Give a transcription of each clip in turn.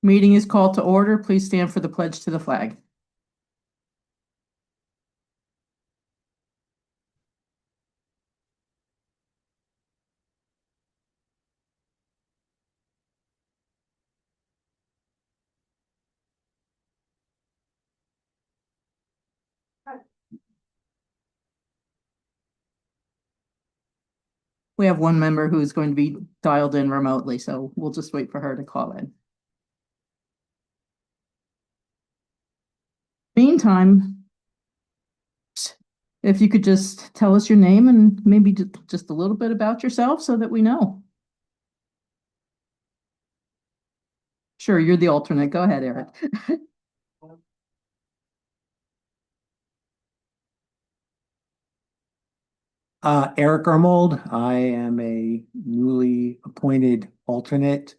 Meeting is called to order. Please stand for the pledge to the flag. We have one member who is going to be dialed in remotely, so we'll just wait for her to call in. Meantime, if you could just tell us your name and maybe just a little bit about yourself so that we know. Sure, you're the alternate. Go ahead, Eric. Eric Ermold. I am a newly appointed alternate,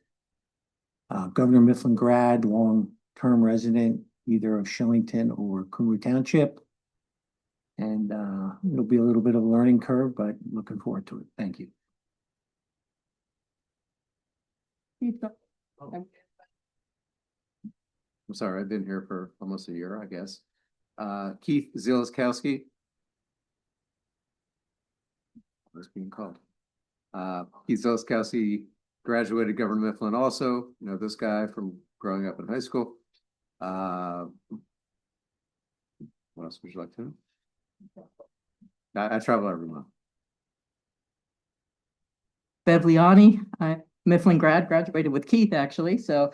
Governor Mifflin grad, long-term resident, either of Shillington or Cumru Township. And it'll be a little bit of a learning curve, but looking forward to it. Thank you. I'm sorry, I've been here for almost a year, I guess. Keith Zielskowski. What's being called? Keith Zielskowski graduated Governor Mifflin also. You know this guy from growing up in high school. What else would you like to know? I travel every month. Bev Liani, Mifflin grad, graduated with Keith actually. So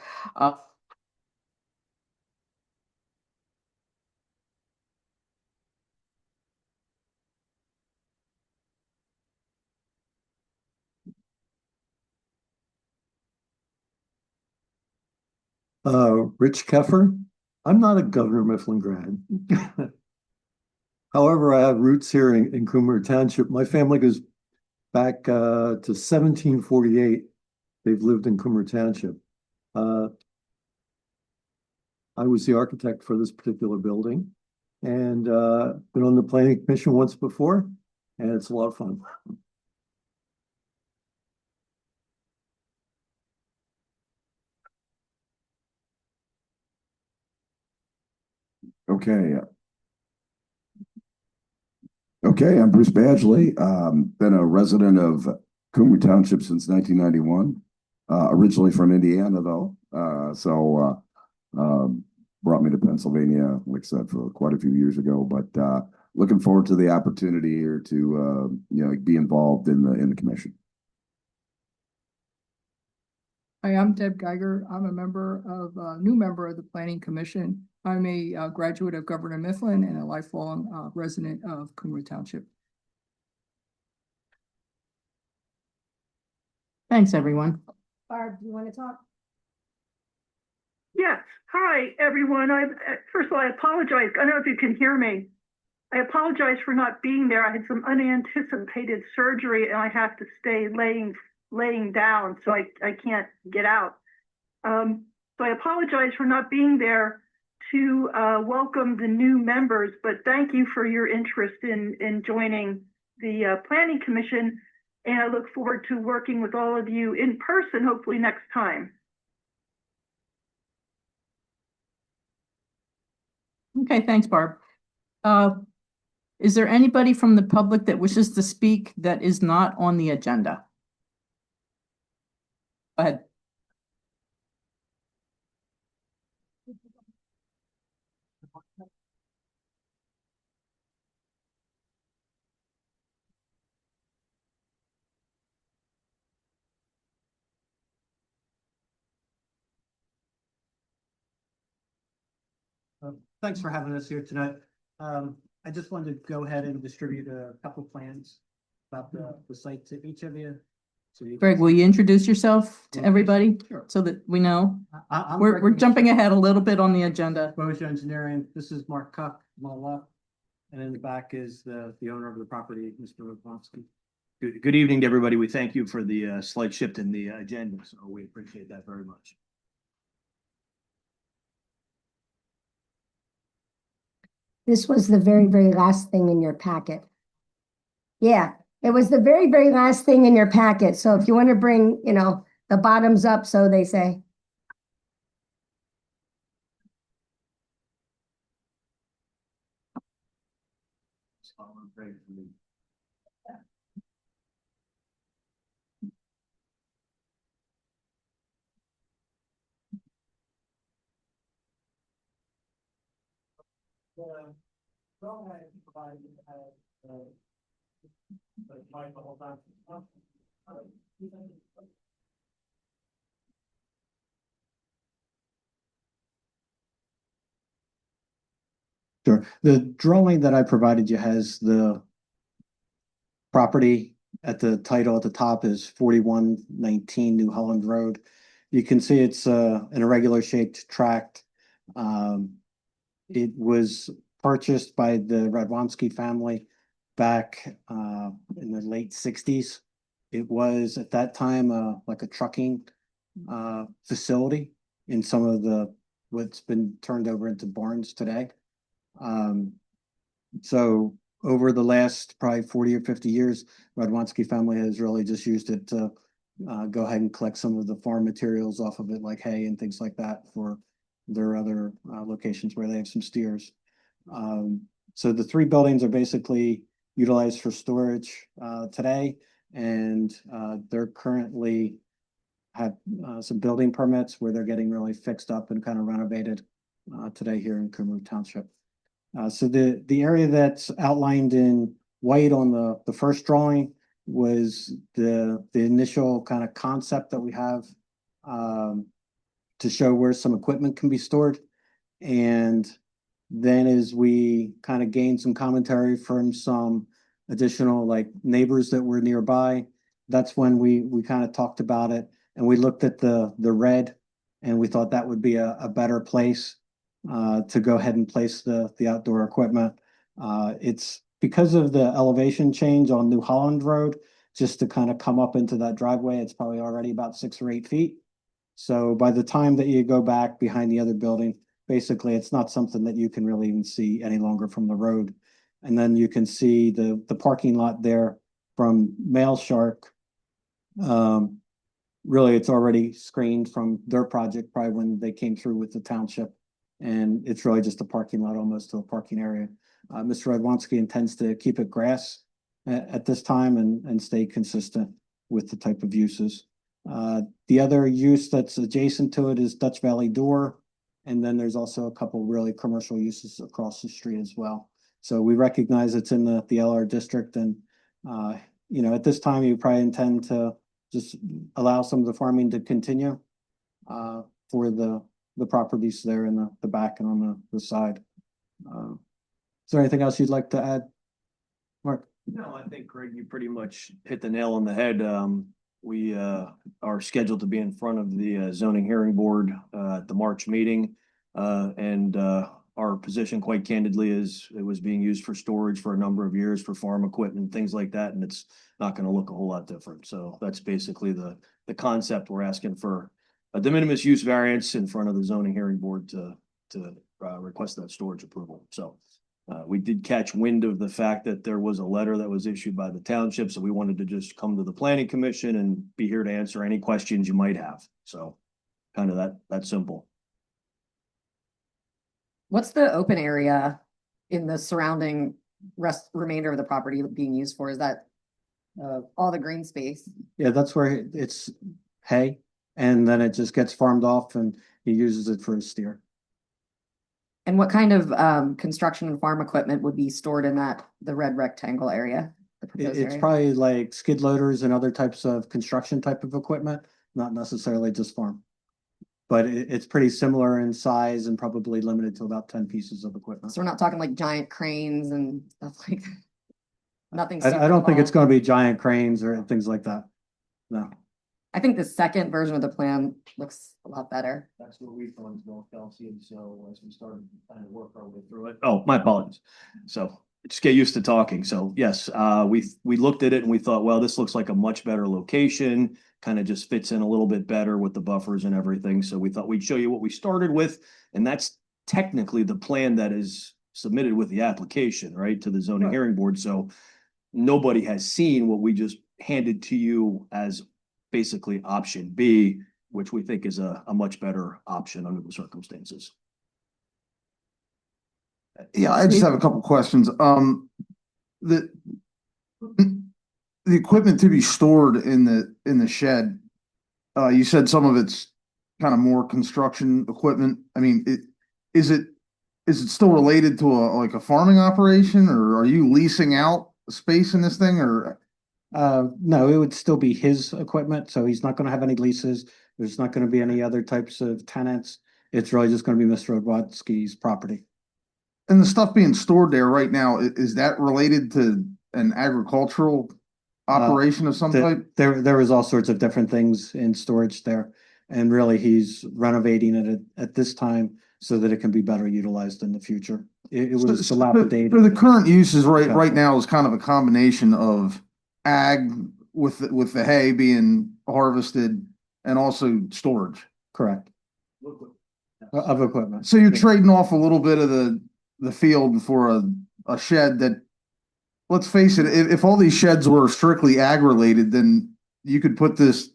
Rich Keffer. I'm not a Governor Mifflin grad. However, I have roots here in Cumru Township. My family goes back to 1748. They've lived in Cumru Township. I was the architect for this particular building and been on the planning commission once before, and it's a lot of fun. Okay. Okay, I'm Bruce Badgley. Been a resident of Cumru Township since 1991. Originally from Indiana, though. Brought me to Pennsylvania, like I said, for quite a few years ago. But looking forward to the opportunity here to be involved in the commission. Hi, I'm Deb Geiger. I'm a new member of the Planning Commission. I'm a graduate of Governor Mifflin and a lifelong resident of Cumru Township. thanks, everyone. Barb, do you want to talk? Yes. Hi, everyone. First of all, I apologize. I don't know if you can hear me. I apologize for not being there. I had some unanticipated surgery and I have to stay laying down, so I can't get out. So I apologize for not being there to welcome the new members, but thank you for your interest in joining the Planning Commission, and I look forward to working with all of you in person, hopefully next time. Okay, thanks, Barb. Is there anybody from the public that wishes to speak that is not on the agenda? Go ahead. Thanks for having us here tonight. I just wanted to go ahead and distribute a couple plans about the site to each of you. So Greg, will you introduce yourself to everybody? Sure. So that we know? We're jumping ahead a little bit on the agenda. Exposure Engineering. This is Mark Cuck, my left. And in the back is the owner of the property, Mr. Raponski. Good evening to everybody. We thank you for the slight shift in the agenda, so we appreciate that very much. This was the very, very last thing in your packet. Yeah, it was the very, very last thing in your packet. So if you want to bring, the bottoms up, so they say. Sure. The drawing that I provided you has the property at the title at the top is 4119 New Holland Road. You can see it's an irregular shaped tract. It was purchased by the Radwanski family back in the late 60s. It was at that time like a trucking facility in some of the what's been turned over into barns today. So over the last probably 40 or 50 years, Radwanski family has really just used it to go ahead and collect some of the farm materials off of it, like hay and things like that, for their other locations where they have some steers. So the three buildings are basically utilized for storage today, and they're currently have some building permits where they're getting really fixed up and kind of renovated today here in Cumru Township. So the area that's outlined in white on the first drawing was the initial kind of concept that we have to show where some equipment can be stored. And then as we kind of gained some commentary from some additional like neighbors that were nearby, that's when we kind of talked about it, and we looked at the red, and we thought that would be a better place to go ahead and place the outdoor equipment. It's because of the elevation change on New Holland Road, just to kind of come up into that driveway, it's probably already about 6 or 8 feet. So by the time that you go back behind the other building, basically it's not something that you can really even see any longer from the road. And then you can see the parking lot there from Mail Shark. Really, it's already screened from their project, probably when they came through with the township. And it's really just a parking lot, almost to a parking area. Mr. Radwanski intends to keep it grass at this time and stay consistent with the type of uses. The other use that's adjacent to it is Dutch Valley Door. And then there's also a couple really commercial uses across the street as well. So we recognize it's in the LR district, and at this time you probably intend to just allow some of the farming to continue for the properties there in the back and on the side. Is there anything else you'd like to add, Mark? No, I think, Craig, you pretty much hit the nail on the head. We are scheduled to be in front of the zoning hearing board at the March meeting. And our position, quite candidly, is it was being used for storage for a number of years for farm equipment, things like that, and it's not going to look a whole lot different. So that's basically the concept. We're asking for a de minimis use variance in front of the zoning hearing board to request that storage approval. So we did catch wind of the fact that there was a letter that was issued by the township, so we wanted to just come to the planning commission and be here to answer any questions you might have. So kind of that simple. What's the open area in the surrounding remainder of the property being used for? Is that all the green space? Yeah, that's where it's hay, and then it just gets farmed off and he uses it for his steer. And what kind of construction and farm equipment would be stored in the red rectangle area? It's probably like skid loaders and other types of construction type of equipment, not necessarily just farm. But it's pretty similar in size and probably limited to about 10 pieces of equipment. So we're not talking like giant cranes and stuff like that. Nothing. I don't think it's going to be giant cranes or things like that. No. I think the second version of the plan looks a lot better. That's what we thought as well, Kelsey. And so as we started trying to work our way through it. Oh, my apologies. So just get used to talking. So yes, we looked at it and we thought, well, this looks like a much better location. Kind of just fits in a little bit better with the buffers and everything. So we thought we'd show you what we started with. And that's technically the plan that is submitted with the application, right, to the zoning hearing board. So nobody has seen what we just handed to you as basically option B, which we think is a much better option under the circumstances. Yeah, I just have a couple questions. The equipment to be stored in the shed, you said some of it's kind of more construction equipment. I mean, is it is it still related to like a farming operation, or are you leasing out space in this thing, or? No, it would still be his equipment, so he's not gonna have any leases. There's not gonna be any other types of tenants. It's really just gonna be Mr. Radwanski's property. And the stuff being stored there right now, is that related to an agricultural operation of some type? There was all sorts of different things in storage there. And really, he's renovating it at this time so that it can be better utilized in the future. It was dilapidated. So the current uses Okay. right now is kind of a combination of ag with the hay being harvested and also storage. Correct. Of equipment. So you're trading off a little bit of the field for a shed that, let's face it, if all these sheds were strictly ag related, then you could put this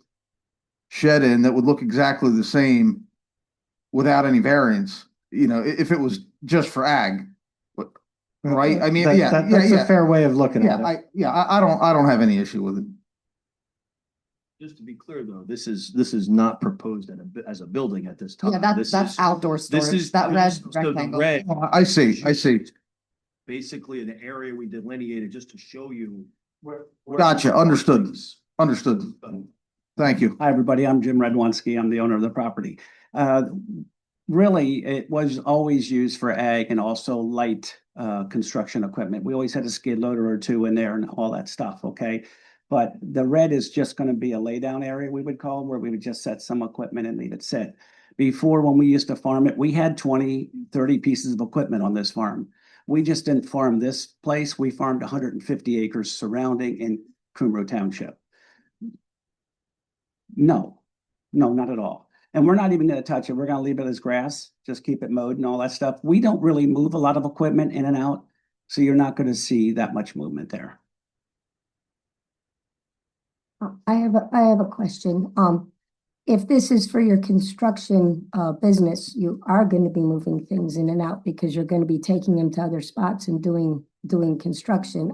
shed in that would look exactly the same without any variance, if it was just for ag. But, right? I mean, That's a fair way of looking at it. I don't have any issue with it. Just to be clear, though, this is not proposed as a building at this time. Yeah, that's outdoor storage, that red rectangle. I see. Basically an area we delineated just to show you where. Gotcha, understood. Thank you. Hi, everybody. I'm Jim Radwanski. I'm the owner of the property. Really, it was always used for ag and also light construction equipment. We always had a skid loader or two in there and all that stuff, okay? But the red is just going to be a laydown area, we would call, where we would just set some equipment and leave it sit. Before, when we used to farm it, we had 20, 30 pieces of equipment on this farm. We just didn't farm this place. We farmed 150 acres surrounding in Cumru Township. No, not at all. And we're not even going to touch it. We're going to leave it as grass, just keep it mowed and all that stuff. We don't really move a lot of equipment in and out, so you're not going to see that much movement there. I have a question. If this is for your construction business, you are going to be moving things in and out because you're going to be taking them to other spots and doing construction.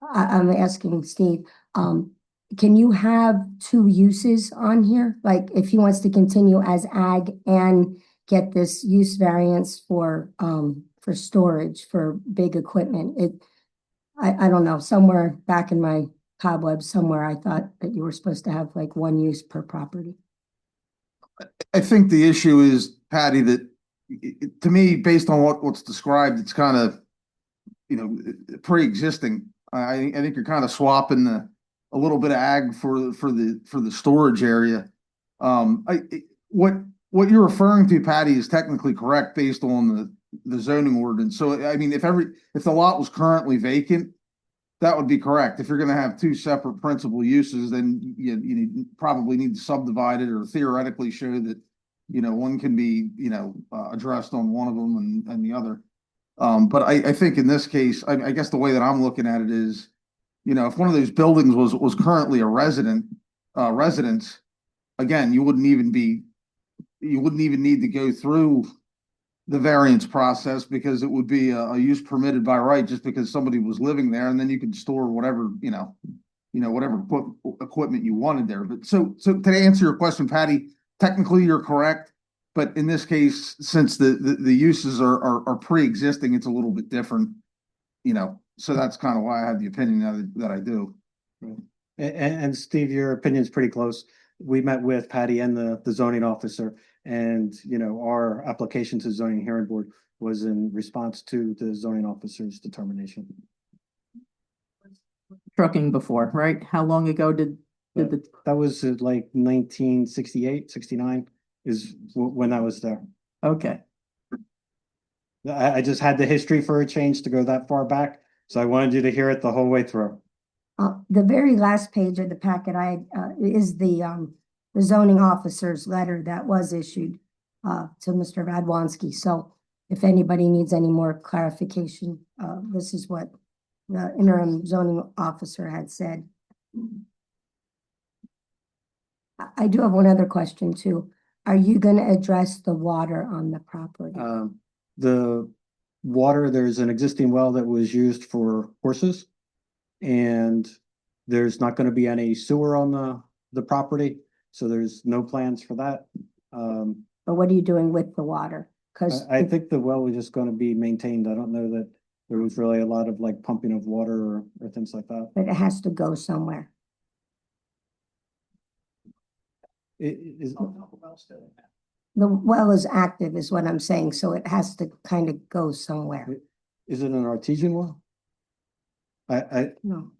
I'm asking Steve, can you have two uses on here? Like if he wants to continue as ag and get this use variance for storage for big equipment? I don't know, somewhere back in my cobwebs somewhere, I thought that you were supposed to have like one use per property. I think the issue is, Patty, that to me, based on what's described, it's kind of, pre-existing. I think you're kind of swapping a little bit of ag for the storage area. What you're referring to, Patty, is technically correct based on the zoning ordinance. So I mean, if the lot was currently vacant, that would be correct. If you're going to have two separate principal uses, then you probably need to subdivide it or theoretically show that one can be addressed on one of them and the other. But I think in this case, I guess the way that I'm looking at it is, if one of those buildings was currently a residence, again, you wouldn't even need to go through the variance process because it would be a use permitted by right just because somebody was living there, and then you could store whatever, whatever equipment you wanted there. But so to answer your question, Patty, technically you're correct, but in this case, since the uses are pre-existing, it's a little bit different, so that's kind of why I have the opinion that I do. And Steve, your opinion's pretty close. We met with Patty and the zoning officer, and our application to zoning hearing board was in response to the zoning officer's determination. Trucking before, right? How long ago did the that was like 1968, 69 is when I was there. okay. I just had the history for a change to go that far back, so I wanted you to hear it the whole way through. The very last page of the packet is the zoning officer's letter that was issued to Mr. Radwanski. So if anybody needs any more clarification, this is what the interim zoning officer had said. I do have one other question too. Are you going to address the water on the property? The water, there's an existing well that was used for horses, and there's not going to be any sewer on the property, so there's no plans for that. But what are you doing with the water? Cause I think the well was just gonna be maintained. I don't know that there was really a lot of like pumping of water or things like that. but it has to go somewhere. Is, The well is active is what I'm saying, so it has to kind of go somewhere. is it an artesian well? No.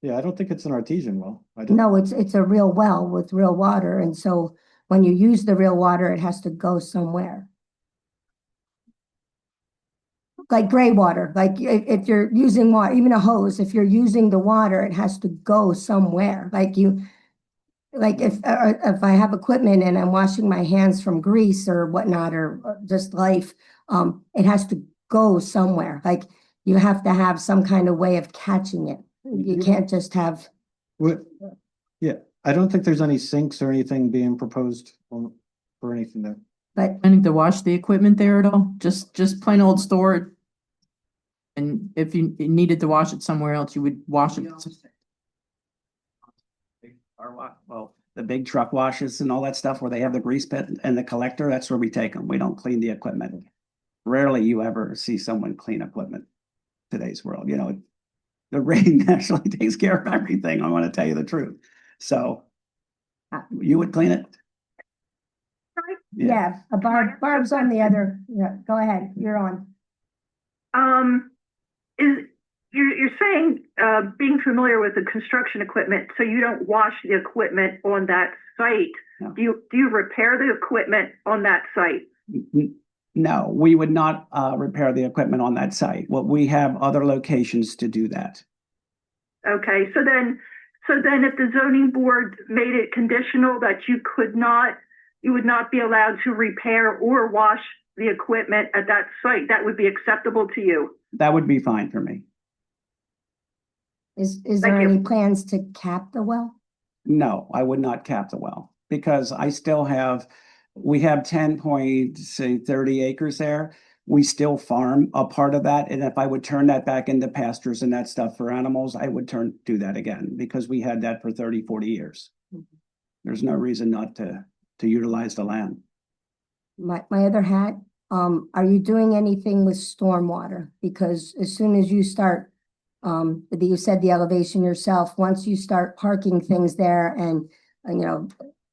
Yeah, I don't think it's an artesian well. I don't. No, it's a real well with real water, and so when you use the real water, it has to go somewhere. Like gray water, like if you're using water, even a hose, if you're using the water, it has to go somewhere. Like if I have equipment and I'm washing my hands from grease or whatnot, or just life, it has to go somewhere. Like you have to have some kind of way of catching it. You can't just have. What? Yeah, I don't think there's any sinks or anything being proposed for anything there. But Planning to wash the equipment there at all? Just plain old store it? And if you needed to wash it somewhere else, you would wash it. Well, the big truck washes and all that stuff where they have the grease pit and the collector, that's where we take them. We don't clean the equipment. Rarely you ever see someone clean equipment in today's world, you know. The rain actually takes care of everything. I want to tell you the truth. So you would clean it? yeah, Barb's on the other. Yeah, go ahead. You're on. You're saying being familiar with the construction equipment, so you don't wash the equipment on that site. No. Do you repair the equipment on that site? No, we would not repair the equipment on that site. Well, we have other locations to do that. Okay, so then if the zoning board made it conditional that you would not be allowed to repair or wash the equipment at that site, that would be acceptable to you? That would be fine for me. Is there Thank you. any plans to cap the well? No, I would not cap the well because I still have, we have 30 acres there. We still farm a part of that. And if I would turn that back into pastures and that stuff for animals, I would do that again because we had that for 30, 40 years. There's no reason not to utilize the land. My other hat, are you doing anything with stormwater? Because as soon as you start, you said the elevation yourself, once you start parking things there and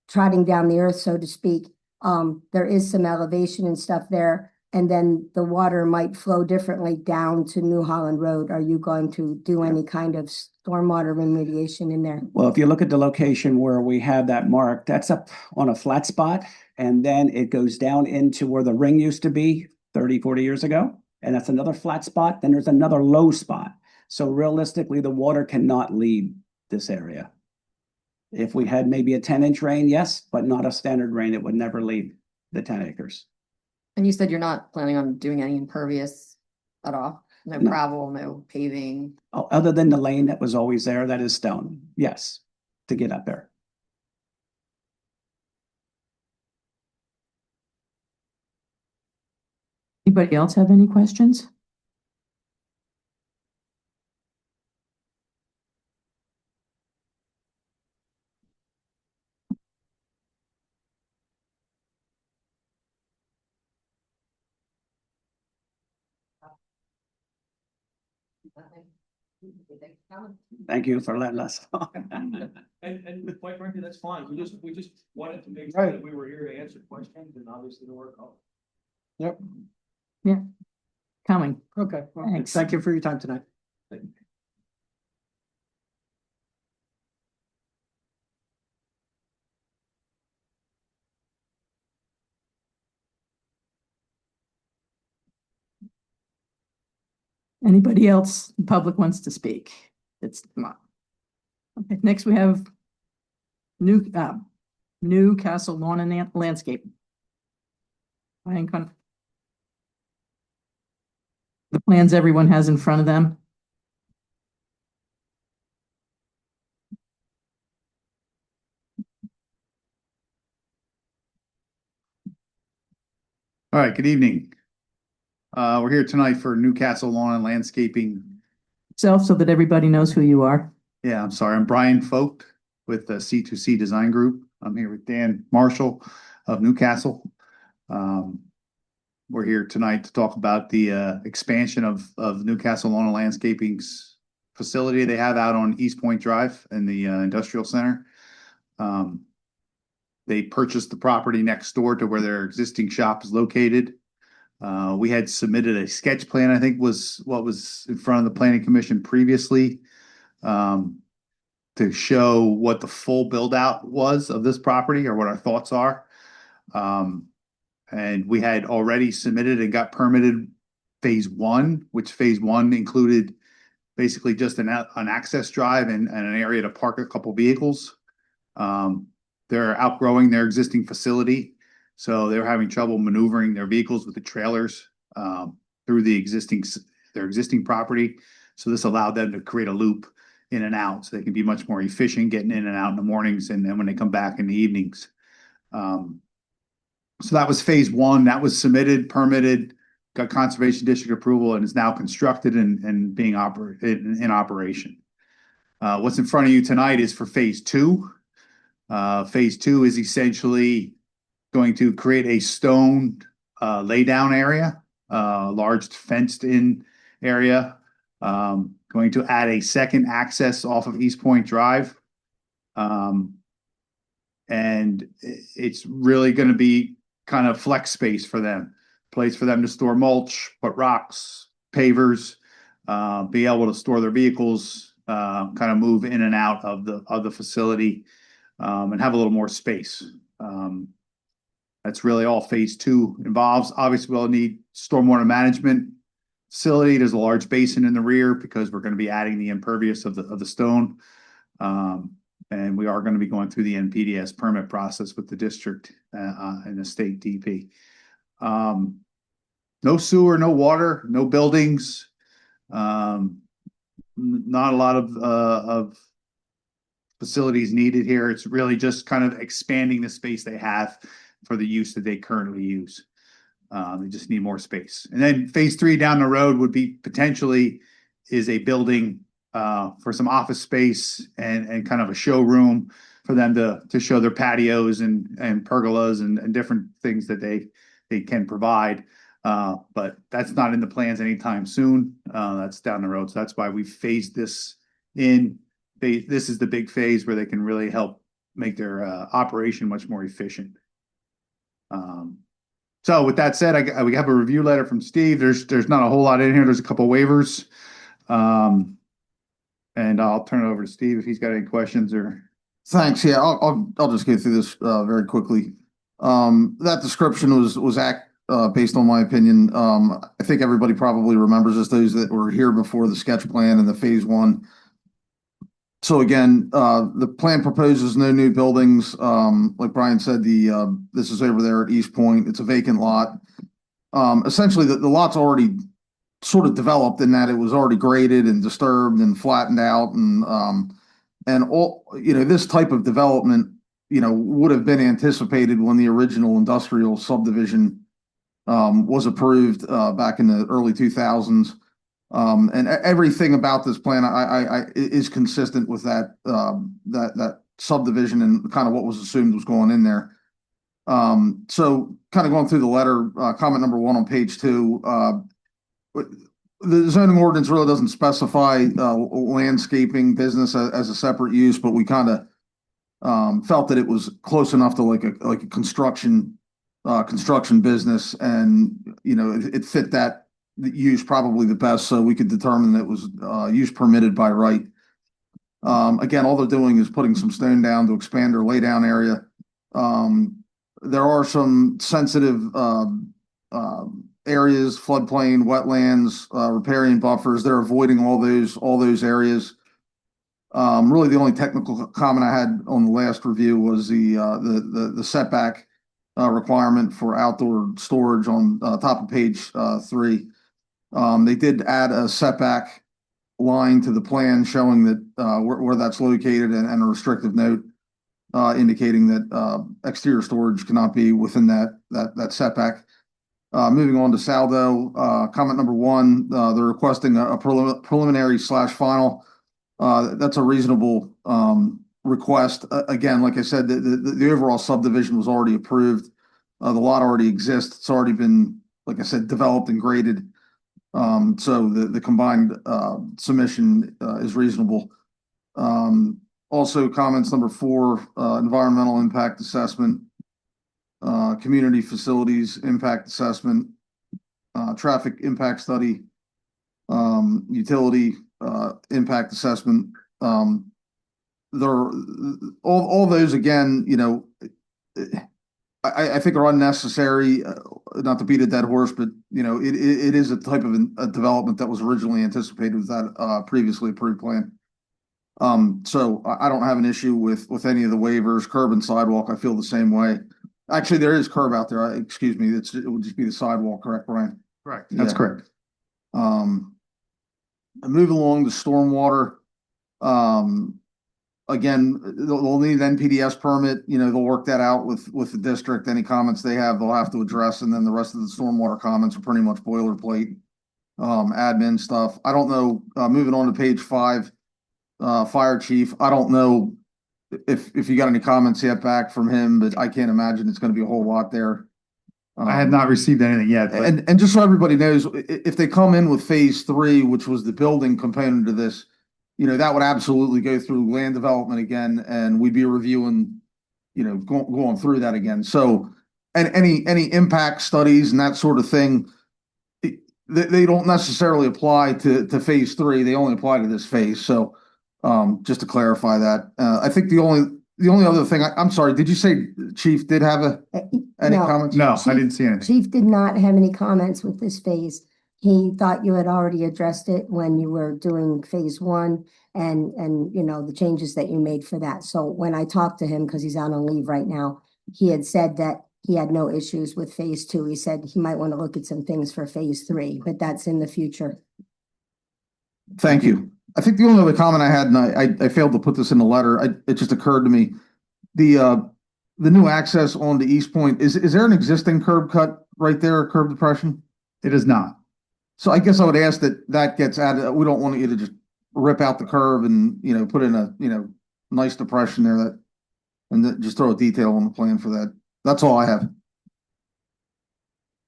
trotting down the earth, so to speak, there is some elevation and stuff there. And then the water might flow differently down to New Holland Road. Are you going to do any kind of stormwater remediation in there? Well, if you look at the location where we have that marked, that's up on a flat spot. And then it goes down into where the ring used to be 30, 40 years ago. And that's another flat spot. Then there's another low spot. So realistically, the water cannot leave this area. If we had maybe a 10-inch rain, yes, but not a standard rain, it would never leave the 10 acres. And you said you're not planning on doing any impervious at all? No No. gravel, no paving? Oh, other than the lane that was always there, that is stone. Yes, to get up there. Anybody else have any questions? Thank you for letting us. And quite frankly, that's fine. We just wanted to make sure that we were here to answer questions and obviously to work out. Yep. Yeah. Coming. Okay. Well, Thanks. thank you for your time tonight. Anybody else, the public wants to speak? It's not. Okay, next we have Newcastle Lawn and Landscape. The plans everyone has in front of them. All right, good evening. We're here tonight for Newcastle Lawn and Landscaping. So that everybody knows who you are. Yeah, I'm sorry. I'm Brian Vogt with the C2C Design Group. I'm here with Dan Marshall of Newcastle. We're here tonight to talk about the expansion of Newcastle Lawn and Landscaping's facility they have out on East Point Drive in the industrial center. They purchased the property next door to where their existing shop is located. We had submitted a sketch plan, I think was what was in front of the planning commission previously, to show what the full build out was of this property or what our thoughts are. And we had already submitted and got permitted phase one, which phase one included basically just an access drive and an area to park a couple vehicles. They're outgrowing their existing facility, so they're having trouble maneuvering their vehicles with the trailers through their existing property. So this allowed them to create a loop in and out, so they can be much more efficient getting in and out in the mornings and then when they come back in the evenings. So that was phase one. That was submitted, permitted, got conservation district approval, and is now constructed and being in operation. What's in front of you tonight is for phase two. Phase two is essentially going to create a stone laydown area, large fenced in area. Going to add a second access off of East Point Drive. And it's really going to be kind of flex space for them, place for them to store mulch, put rocks, pavers, be able to store their vehicles, kind of move in and out of the facility, and have a little more space. That's really all phase two involves. Obviously, we'll need stormwater management facility. There's a large basin in the rear because we're going to be adding the impervious of the stone. And we are going to be going through the NPDS permit process with the district and the state DP. No sewer, no water, no buildings. Not a lot of facilities needed here. It's really just kind of expanding the space they have for the use that they currently use. They just need more space. And then phase three down the road would be potentially is a building for some office space and kind of a showroom for them to show their patios and pergolas and different things that they can provide. But that's not in the plans anytime soon. That's down the road. So that's why we phased this in. This is the big phase where they can really help make their operation much more efficient. So with that said, we have a review letter from Steve. There's not a whole lot in here. There's a couple waivers. And I'll turn it over to Steve if he's got any questions or. Thanks. Yeah, I'll just get through this very quickly. That description was based on my opinion. I think everybody probably remembers this, those that were here before the sketch plan and the phase one. So again, the plan proposes no new buildings. Like Brian said, this is over there at East Point. It's a vacant lot. Essentially, the lot's already sort of developed in that it was already graded and disturbed and flattened out, and all, this type of development, would have been anticipated when the original industrial subdivision was approved back in the early 2000s. And everything about this plan is consistent with that subdivision and kind of what was assumed was going in there. So kind of going through the letter, comment number 1 on page 2, the zoning ordinance really doesn't specify landscaping business as a separate use, but we kind of felt that it was close enough to like a construction business, and it fit that use probably the best, so we could determine that it was use permitted by right. Again, all they're doing is putting some stone down to expand their laydown area. There are some sensitive areas, floodplain, wetlands, riparian buffers. They're avoiding all those areas. Really, the only technical comment I had on the last review was the setback requirement for outdoor storage on top of page 3. They did add a setback line to the plan showing that where that's located, and a restrictive note indicating that exterior storage cannot be within that setback. Moving on to Saldo, comment number 1, they're requesting a preliminary / final. That's a reasonable request. Again, like I said, the overall subdivision was already approved. The lot already exists. It's already been like I said, developed and graded. So the combined, submission, is reasonable. Also comments number 4, environmental impact assessment, community facilities impact assessment, traffic impact study, utility, impact assessment. They're all those again, you know, I think are unnecessary, not to beat a dead horse, but you know, it is a type of a development that was originally anticipated with that, previously approved plan. So I don't have an issue with any of the waivers, curb and sidewalk. I feel the same way. Actually, there is curb out there. Excuse me. It would just be the sidewalk, correct, Brian? Correct. That's Yeah. correct. Moving along to stormwater. Again, they'll need an NPDS permit. You know, they'll work that out with the district. Any comments they have, they'll have to address, and then the rest of the stormwater comments are pretty much boilerplate, admin stuff. I don't know. Moving on to page 5, fire chief. I don't know if you got any comments yet back from him, but I can't imagine it's going to be a whole lot there. I had not received anything yet, but And just so everybody knows, if they come in with phase 3, which was the building component of this, you know, that would absolutely go through land development again, and we'd be reviewing, you know, going through that again. So, and any impact studies and that sort of thing, they don't necessarily apply to phase 3. They only apply to this phase. So, just to clarify that, I think the only other thing, I'm sorry, did you say Chief did have any No. comments? no, I didn't see anything. Chief did not have any comments with this phase. He thought you had already addressed it when you were doing phase 1 and, you know, the changes that you made for that. So when I talked to him, because he's out on leave right now, he had said that he had no issues with phase 2. He said he might want to look at some things for phase 3, but that's in the future. Thank you. I think the only other comment I had, and I failed to put this in the letter, it just occurred to me, the new access on to East Point, is there an existing curb cut right there, a curb depression? It is not. So I guess I would ask that gets added. We don't want you to just rip out the curb and, you know, put in a, you know, nice depression there just throw a detail on the plan for that. That's all I have.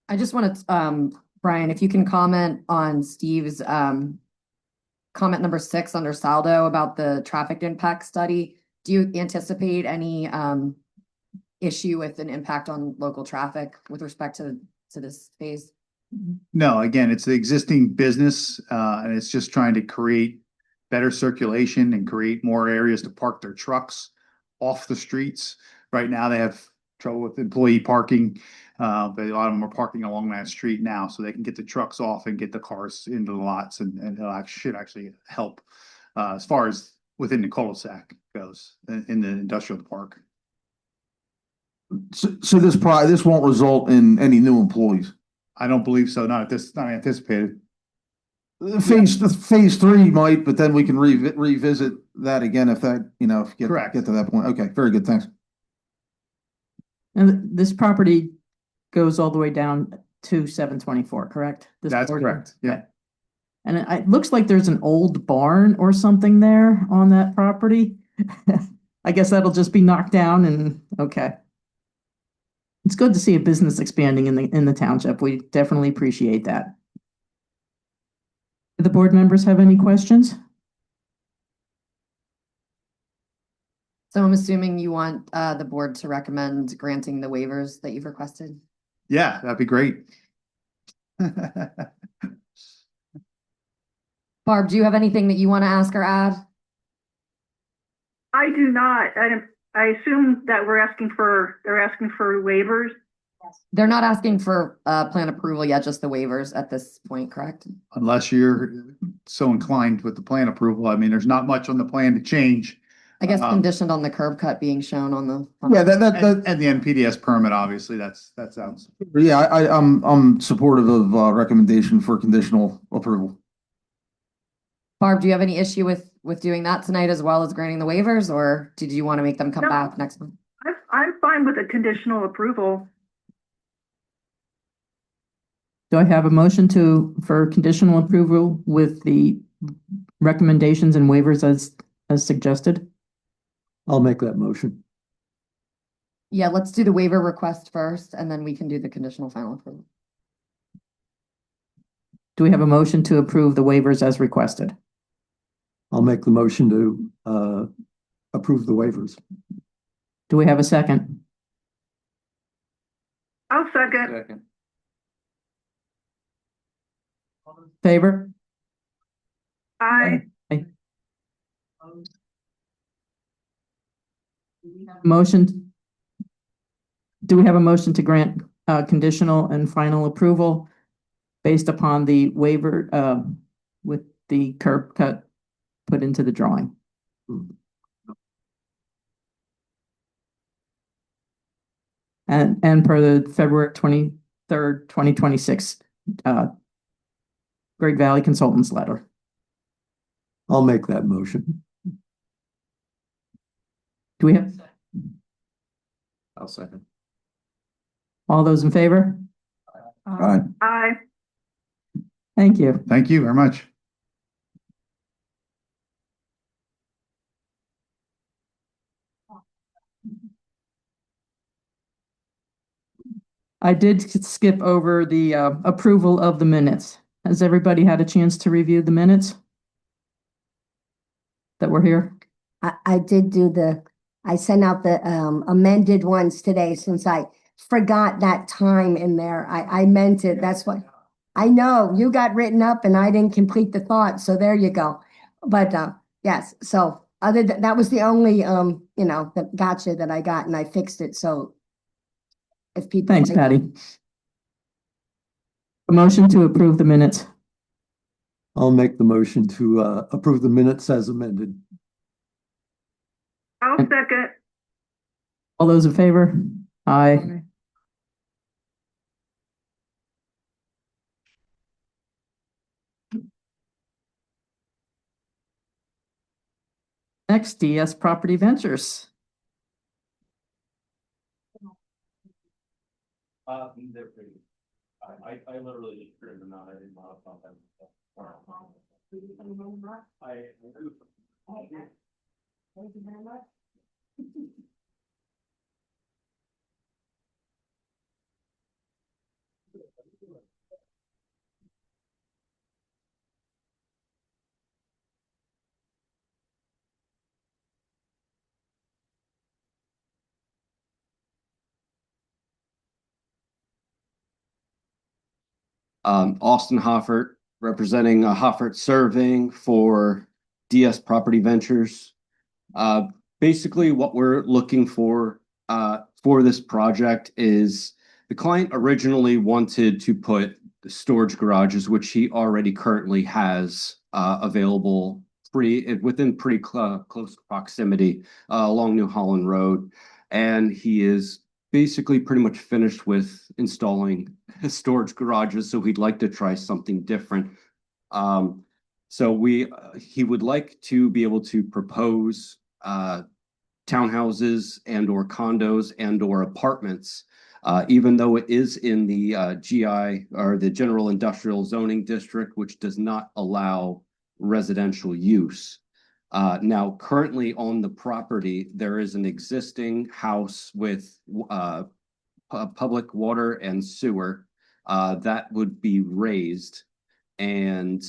I just want to, Brian, if you can comment on Steve's comment number 6 under saldo about the traffic impact study. Do you anticipate any issue with an impact on local traffic with respect to this phase? No, again, it's the existing business, and it's just trying to create better circulation and create more areas to park their trucks off the streets. Right now, they have trouble with employee parking, but a lot of them are parking along that street now, so they can get the trucks off and get the cars into the lots, and it should actually help as far as within the cul-de-sac goes in the industrial park. So this won't result in any new employees. I don't believe so. Not anticipated. Phase 3 might, but then we can revisit that again if that, you know, if Correct. get to that point. Okay, very good. Thanks. And this property goes all the way down to 724, correct? This That's portion? correct. Yeah. And it looks like there's an old barn or something there on that property. I guess that'll just be knocked down and, okay. It's good to see a business expanding in the township. We definitely appreciate that. Do the board members have any questions? So I'm assuming you want the board to recommend granting the waivers that you've requested? Yeah, that'd be great. Barb, do you have anything that you want to ask or add? I do not. I assume that they're asking for waivers. They're not asking for plan approval yet, just the waivers at this point, correct? Unless you're so inclined with the plan approval. I mean, there's not much on the plan to change. I guess conditioned on the curb cut being shown on the. Yeah, And the NPDS permit, obviously, that sounds. Yeah, I'm supportive of recommendation for conditional approval. Barb, do you have any issue with doing that tonight as well as granting the waivers, or did you want to make them come No. back next month? I'm fine with a conditional approval. Do I have a motion for conditional approval with the recommendations and waivers as suggested? I'll make that motion. Yeah, let's do the waiver request first, and then we can do the conditional final approval. Do we have a motion to approve the waivers as requested? I'll make the motion to approve the waivers. Do we have a second? I'll second. Second. Favor? Aye. Motion. Do we have a motion to grant conditional and final approval based upon the waiver with the curb cut put into the drawing? And per the February 23rd, 2026 Great Valley Consultants letter. I'll make that motion. Do we have I'll second. all those in favor? Aye. Aye. Thank you. Thank you very much. I did skip over the approval of the minutes. Has everybody had a chance to review the minutes that were here? I did I sent out the amended ones today since I forgot that time in there. I meant it. That's what I know. You got written up and I didn't complete the thought. So there you go. But yes, so other than that was the only the gotcha that I got and I fixed it. So if people Thanks, Patty. A motion to approve the minutes. I'll make the motion to approve the minutes as amended. I'll second. All those in favor? Aye. Next, DS Property Ventures. They're pretty. I literally just printed them out. I didn't modify them. Austin Hoffert, representing Hoffert Serving for DS Property Ventures. Basically, what we're looking for this project is the client originally wanted to put the storage garages, which he already currently has available within pretty close proximity along New Holland Road, and he is basically pretty much finished with installing storage garages, so he'd like to try something different. So he would like to be able to propose townhouses and or condos and or apartments, even though it is in the GI or the General Industrial Zoning District, which does not allow residential use. Now, currently on the property, there is an existing house with public water and sewer that would be raised, and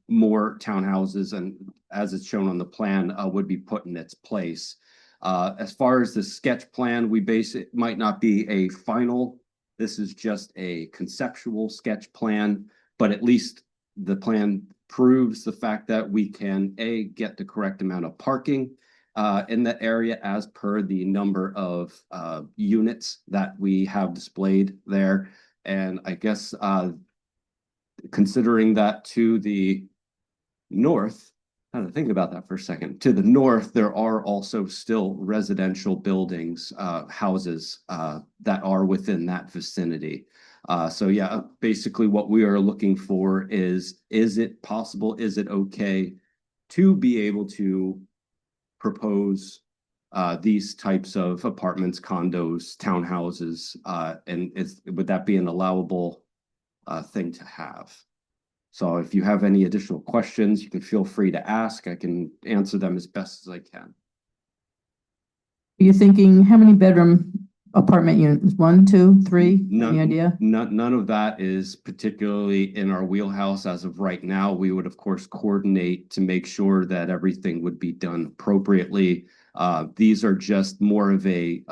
more townhouses, and as it's shown on the plan, would be put in its place. As far as the sketch plan, it might not be a final. This is just a conceptual sketch plan, but at least the plan proves the fact that we can get the correct amount of parking in the area as per the number of units that we have displayed there. And I guess considering that to the north, I had to think about that for a second. To the north, there are also still residential buildings, houses that are within that vicinity. So yeah, basically what we are looking for is it possible, is it okay to be able to propose these types of apartments, condos, townhouses, and would that be an allowable thing to have? So if you have any additional questions, you can feel free to ask. I can answer them as best as I can. Are you thinking how many bedroom apartment units, 1, 2, 3, None, any idea? none of that is particularly in our wheelhouse as of right now. We would, of course, coordinate to make sure that everything would be done appropriately. These are just more of a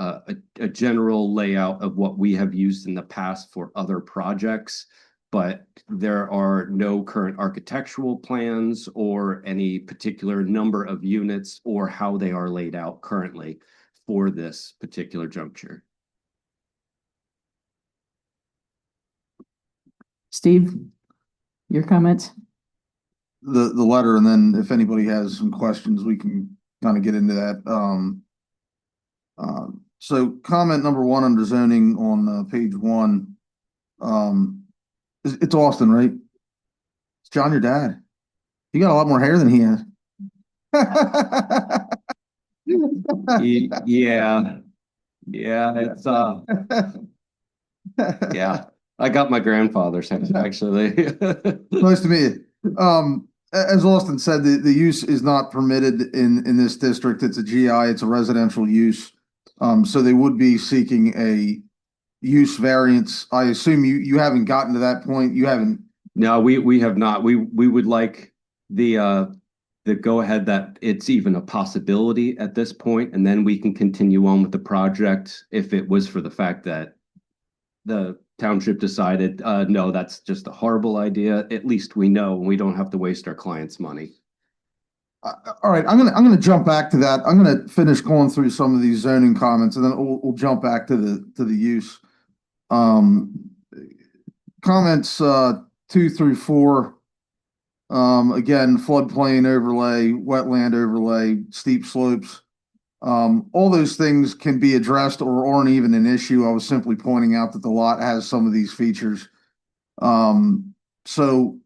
general layout of what we have used in the past for other projects, but there are no current architectural plans or any particular number of units or how they are laid out currently for this particular juncture. Steve, your comments? The letter, and then if anybody has some questions, we can kind of get into that. So comment number 1 under zoning on page 1. It's Austin, right? It's John, your dad. You got a lot more hair than he has. Yeah. Yeah, it's yeah. I got my grandfather's hair, actually. Nice to meet you. As Austin said, the use is not permitted in this district. It's a GI, it's a residential use. So they would be seeking a use variance. I assume you haven't gotten to that point. You haven't. No, we have not. We would like the go ahead that it's even a possibility at this point, and then we can continue on with the project if it was for the fact that the township decided, no, that's just a horrible idea. At least we know we don't have to waste our clients' money. All right, I'm gonna jump back to that. I'm gonna finish going through some of these zoning comments, and then we'll jump back to the use. Comments 2 through 4. Again, floodplain overlay, wetland overlay, steep slopes. All those things can be addressed or aren't even an issue. I was simply pointing out that the lot has some of these features. So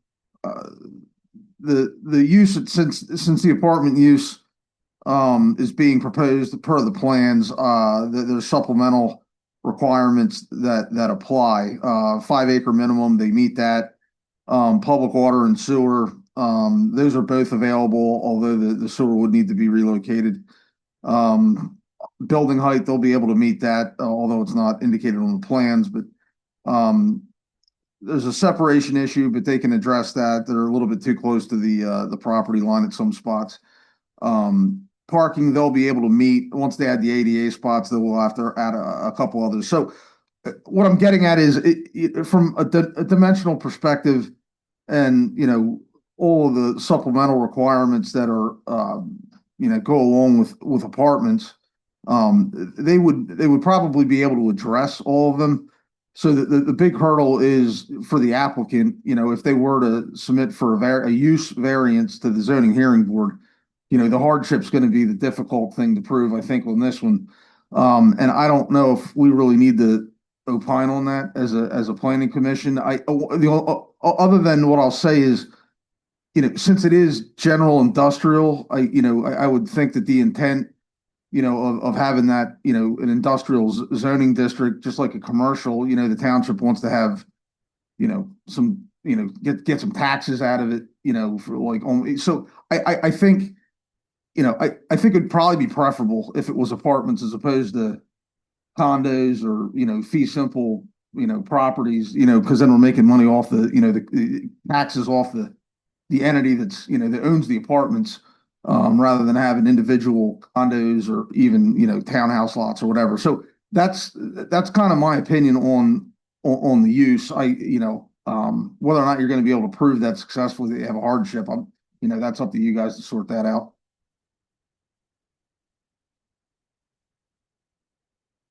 the use, since the apartment use is being proposed per the plans, there's supplemental requirements that apply. 5-acre minimum, they meet that. Public water and sewer, those are both available, although the sewer would need to be relocated. Building height, they'll be able to meet that, although it's not indicated on the plans, but there's a separation issue, but they can address that. They're a little bit too close to the property line at some spots. Parking, they'll be able to meet. Once they add the ADA spots, they will have to add a couple others. So what I'm getting at is from a dimensional perspective, and all of the supplemental requirements that are go along with apartments, they would probably be able to address all of them. So the big hurdle is for the applicant, if they were to submit for a use variance to the zoning hearing board, the hardship's going to be the difficult thing to prove, I think, on this one. And I don't know if we really need to opine on that as a planning commission. Other than what I'll say is, since it is general industrial, I would think that the intent, of having that, an industrial zoning district, just like a commercial, the township wants to have, some, get some taxes out of it, for like only. So I think, I think it'd probably be preferable if it was apartments as opposed to condos or, fee simple, properties, because then we're making money off the taxes off the entity that's, that owns the apartments, rather than having individual condos or even, townhouse lots or whatever. So that's kind of my opinion on the use. Whether or not you're going to be able to prove that successfully, that you have a hardship, that's up to you guys to sort that out.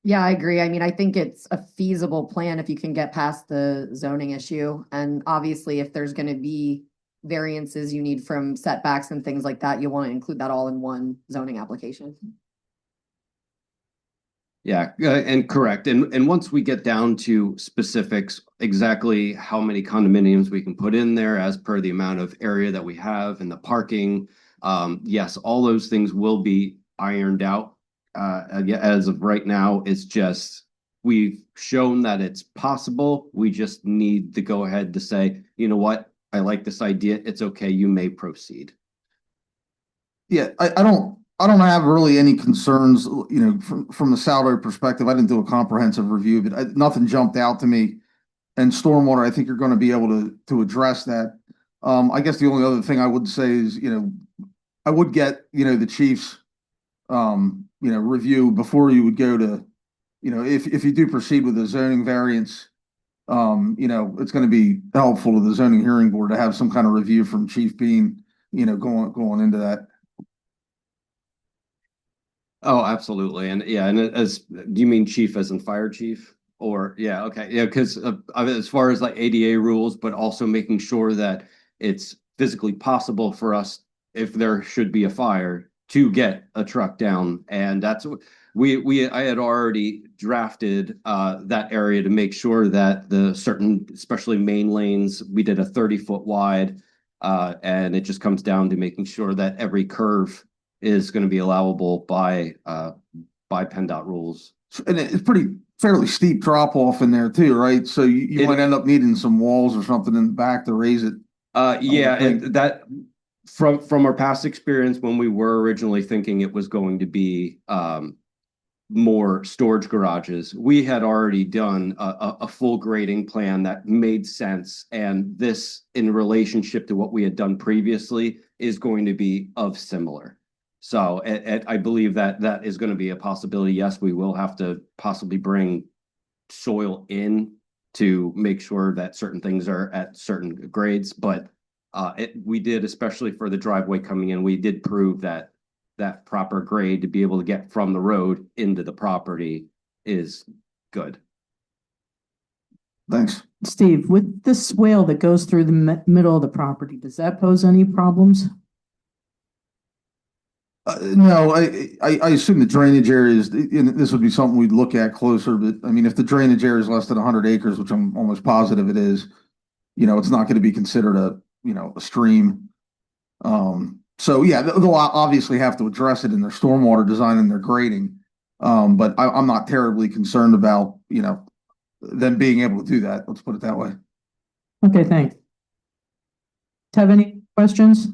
Yeah, I agree. I mean, I think it's a feasible plan if you can get past the zoning issue. And obviously, if there's going to be variances you need from setbacks and things like that, you want to include that all in one zoning application. Yeah, and correct. And once we get down to specifics, exactly how many condominiums we can put in there as per the amount of area that we have and the parking, yes, all those things will be ironed out. As of right now, it's just we've shown that it's possible. We just need to go ahead to say, you know what, I like this idea. It's okay. You may proceed. Yeah, I I don't have really any concerns, from the salary perspective. I didn't do a comprehensive review, but nothing jumped out to me. And stormwater, I think you're going to be able to address that. I guess the only other thing I would say is, I would get, the chief's, review before you would go to, if you do proceed with the zoning variance, it's going to be helpful to the zoning hearing board to have some kind of review from Chief Bean, going into that. Oh, absolutely. And yeah, and as, do you mean chief as in fire chief? Or, yeah, okay. Yeah, because as far as like ADA rules, but also making sure that it's physically possible for us, if there should be a fire, to get a truck down. And that's what I had already drafted that area to make sure that the certain, especially main lanes, we did a 30-foot wide. And it just comes down to making sure that every curve is going to be allowable by PennDOT rules. And it's fairly steep drop off in there too, right? So you might end up needing some walls or something in the back to raise it. Yeah, and that from our past experience, when we were originally thinking it was going to be more storage garages, we had already done a full grading plan that made sense. And this, in relationship to what we had done previously, is going to be of similar. So I believe that is going to be a possibility. Yes, we will have to possibly bring soil in to make sure that certain things are at certain grades. But we did, especially for the driveway coming in, we did prove that proper grade to be able to get from the road into the property is good. Thanks. Steve, with the swale that goes through the middle of the property, does that pose any problems? No, I assume the drainage areas, this would be something we'd look at closer, but I mean, if the drainage area is less than 100 acres, which I'm almost positive it is, it's not going to be considered a stream. So yeah, they'll obviously have to address it in their stormwater design and their grading. But I'm not terribly concerned about, them being able to do that. Let's put it that way. Okay, thanks. Have any questions?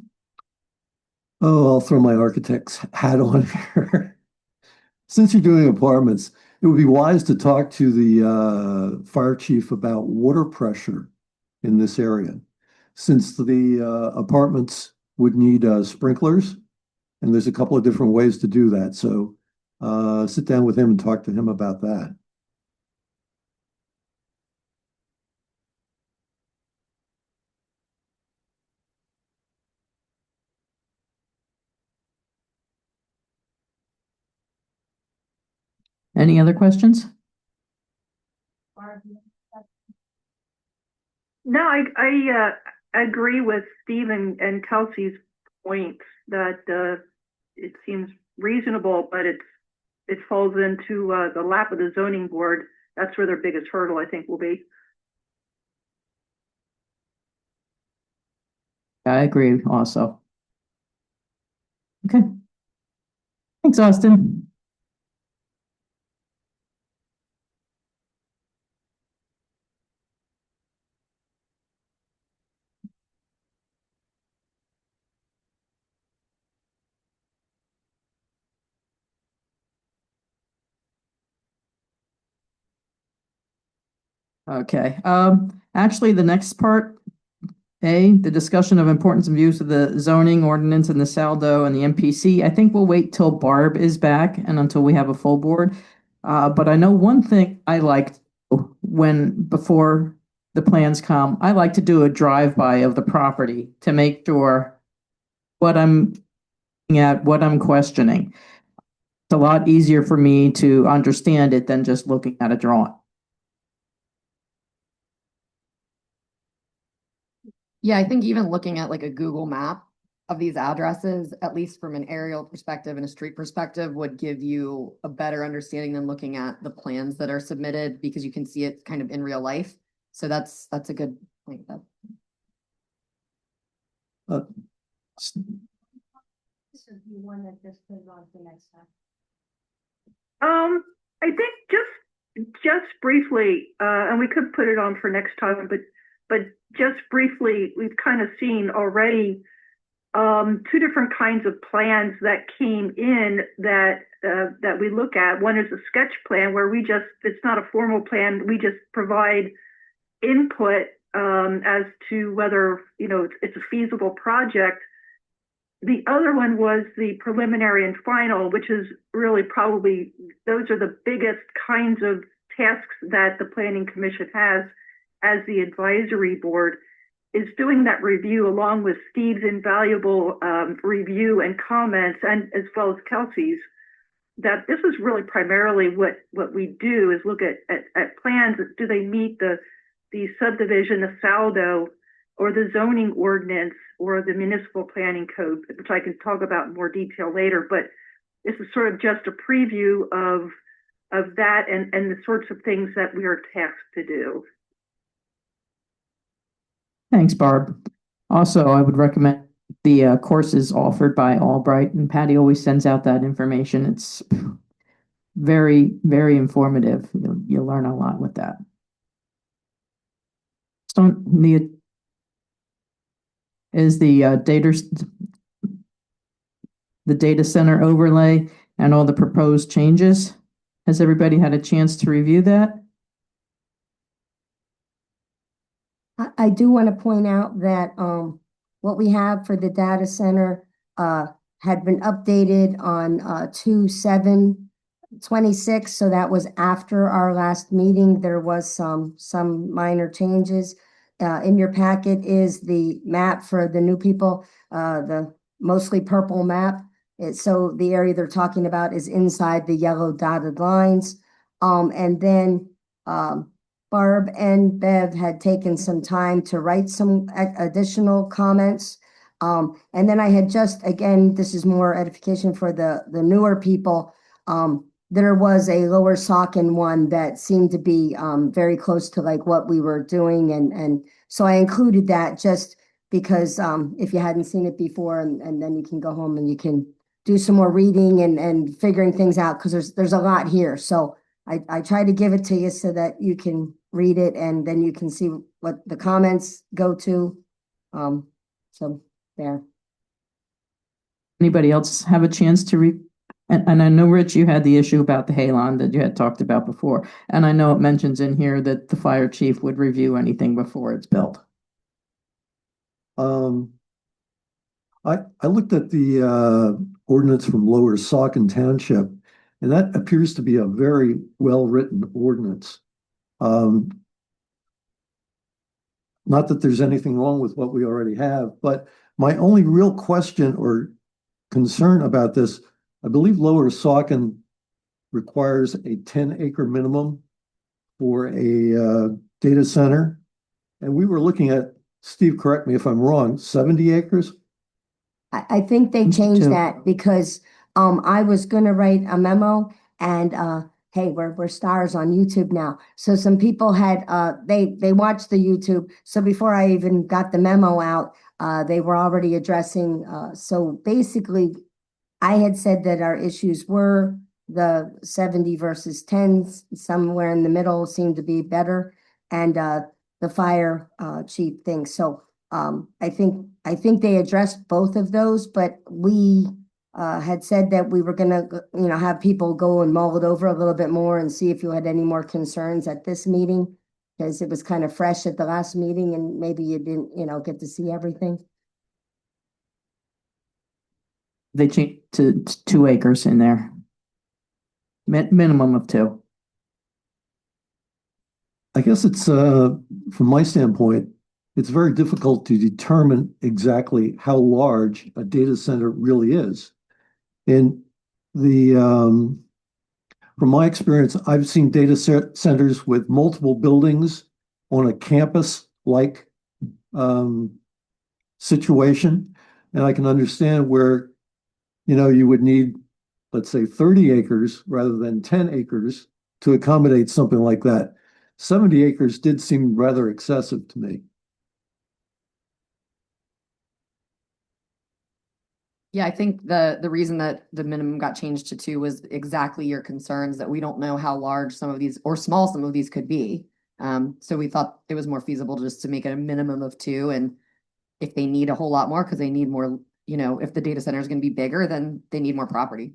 Oh, I'll throw my architect's hat on here. Since you're doing apartments, it would be wise to talk to the fire chief about water pressure in this area. Since the apartments would need sprinklers, and there's a couple of different ways to do that. So sit down with him and talk to him about that. Any other questions? No, I agree with Steve and Kelsey's points that it seems reasonable, but it falls into the lap of the zoning board. That's where their biggest hurdle, I think, will be. I agree also. Okay. Thanks, Austin. Okay, actually, the next part, the discussion of importance and views of the zoning ordinance and the saldo and the MPC. I think we'll wait till Barb is back and until we have a full board. But I know one thing I liked before the plans come, I like to do a drive-by of the property to make sure what I'm looking at, what I'm questioning. It's a lot easier for me to understand it than just looking at a drawing. Yeah, I think even looking at like a Google map of these addresses, at least from an aerial perspective and a street perspective, would give you a better understanding than looking at the plans that are submitted, because you can see it kind of in real life. So that's a good point. I think just briefly, and we could put it on for next time, but just briefly, we've kind of seen already two different kinds of plans that came in that we look at. One is a sketch plan where it's not a formal plan. We just provide input as to whether, it's a feasible project. The other one was the preliminary and final, which is really probably, those are the biggest kinds of tasks that the Planning Commission has as the advisory board, is doing that review along with Steve's invaluable review and comments, and as well as Kelsey's. That this is really primarily what we do, is look at plans. Do they meet the subdivision, the saldo, or the zoning ordinance, or the municipal planning code, which I can talk about in more detail later. But this is sort of just a preview of that and the sorts of things that we are tasked to do. Thanks, Barb. Also, I would recommend the courses offered by Albright, and Patty always sends out that information. It's very, very informative. You'll learn a lot with that. So the data center overlay and all the proposed changes. Has everybody had a chance to review that? I do want to point out that what we have for the data center had been updated on 2/7/26, so that was after our last meeting. There was some minor changes. In your packet is the map for the new people, the mostly purple map. So the area they're talking about is inside the yellow dotted lines. And then Barb and Bev had taken some time to write some additional comments. And then I had just, again, this is more edification for the newer people. There was a Lower Saucon one that seemed to be very close to like what we were doing. And so I included that just because if you hadn't seen it before, and then you can go home and you can do some more reading and figuring things out, because there's a lot here. So I try to give it to you so that you can read it and then you can see what the comments go to. So there. Anybody else have a chance to read? And I know, Rich, you had the issue about the Halon that you had talked about before. And I know it mentions in here that the fire chief would review anything before it's built. I looked at the ordinance from Lower Saucon Township, and that appears to be a very well-written ordinance. Not that there's anything wrong with what we already have, but my only real question or concern about this, I believe Lower Saucon requires a 10-acre minimum for a data center. And we were looking at, Steve, correct me if I'm wrong, 70 acres? I think they changed that because I was gonna write a memo, and hey, we're stars on YouTube now. So some people had they watched the YouTube. So before I even got the memo out, they were already addressing. So basically, I had said that our issues were the 70 versus 10, somewhere in the middle seemed to be better, and the fire chief thing. So I think they addressed both of those, but we had said that we were gonna, have people go and mull it over a little bit more and see if you had any more concerns at this meeting, because it was kind of fresh at the last meeting and maybe you didn't, get to see everything. They changed to 2 acres in there. Minimum of 2. I guess it's, from my standpoint, it's very difficult to determine exactly how large a data center really is. And from my experience, I've seen data centers with multiple buildings on a campus-like situation. And I can understand where, you would need, let's say, 30 acres rather than 10 acres to accommodate something like that. 70 acres did seem rather excessive to me. Yeah, I think the reason that the minimum got changed to 2 was exactly your concerns, that we don't know how large some of these or small some of these could be. So we thought it was more feasible just to make it a minimum of 2, and if they need a whole lot more because they need more if the data center is going to be bigger, then they need more property.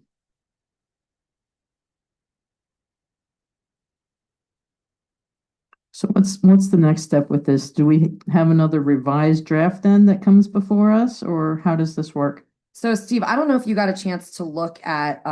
So what's the next step with this? Do we have another revised draft then that comes before us, or how does this work? So Steve, I don't know if you got a chance to look at